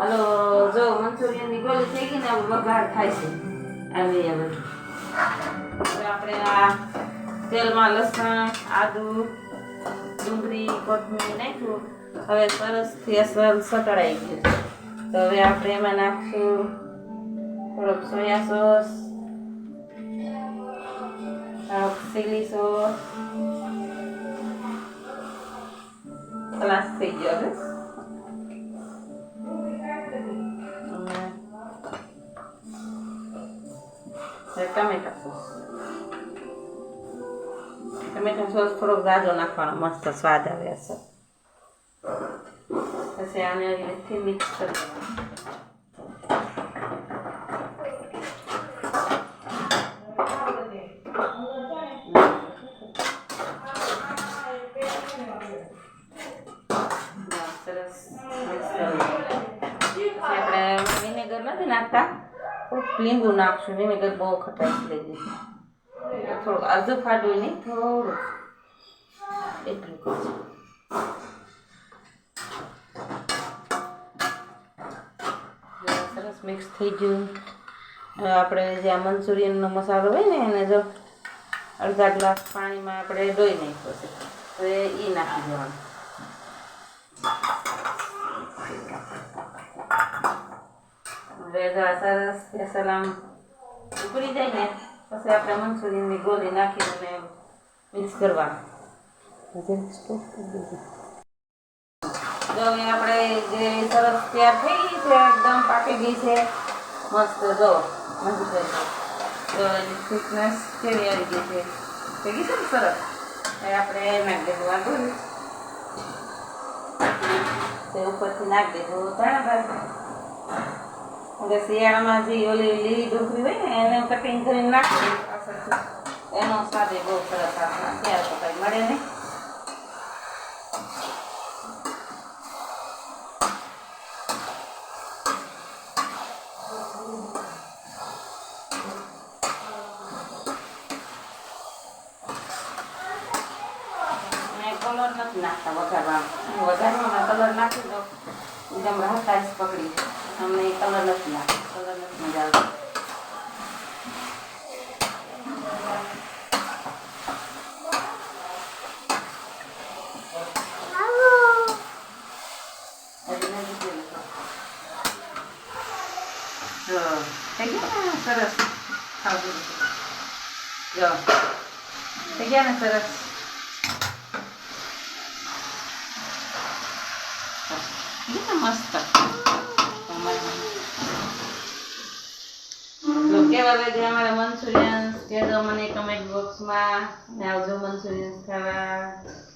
હાલો જો મંચુરિયનની ગોળી થઈ ગઈ ને હવે વઘાર થાય છે આવી હવે આપણે આ તેલમાં લસણ આદુ ડુંગળી કોથમીર નાખ્યું હવે સરસથી અસલ સતળાઈ ગયું તો હવે આપણે એમાં નાખશું થોડોક સોયા સોસ ચીલી સોસ ખલાસ થઈ ગયો હવે ટમેટા સોસ થોડોક જાજો નાખવાનો મસ્ત સ્વાદ આવે છે પછી આને રીતથી મિક્સ કરી સરસ મિક્સ કરી આપણે વિનેગર નથી નાખતા લીંબુ નાખશું વિનેગર બહુ ખટાશ લઈ જશે થોડું અડધું ફાટું નહીં થોડું એટલું સરસ મિક્સ થઈ ગયું હવે આપણે જે આ મંચુરિયનનો મસાલો હોય ને એને જો અડધા ગ્લાસ પાણીમાં આપણે ધોઈ નાખ્યો છે હવે એ નાખી દેવાનું હવે સરસ સલામ ઉકળી જાય ને પછી આપણે મંચુરિયનની ગોળી નાખીને મિક્સ કરવાનું જો આપણે જે સરસ તૈયાર થઈ ગઈ છે એકદમ પાકી ગઈ છે મસ્ત જો એની ફિટનેસ કેવી આવી ગઈ છે થઈ ગઈ છે ને સરસ એ આપણે નાખી દેવું આ ગોળી તે ઉપરથી નાખી દેવું ધાણા ભાત શિયાળામાં જે ઓલી લીલી ડુંગળી હોય ને એને કટિંગ કરીને નાખી એનો સ્વાદ બહુ સરસ આવે અત્યારે તો કંઈ મળે નહીં કલર નથી નાખતા વઘારમાં કલર નાખી દો એકદમ રાહત પકડી અમને કલર નથી નાખતો કલર નથી મજા આવતી સરસ ખાવું જો થઈ ગયા ને સરસ મસ્ત કેવા લાગે અમારા મંચુરિયન કહેજો મને કમેન્ટ બોક્સમાં આવજો મંચુરિયન ખાવા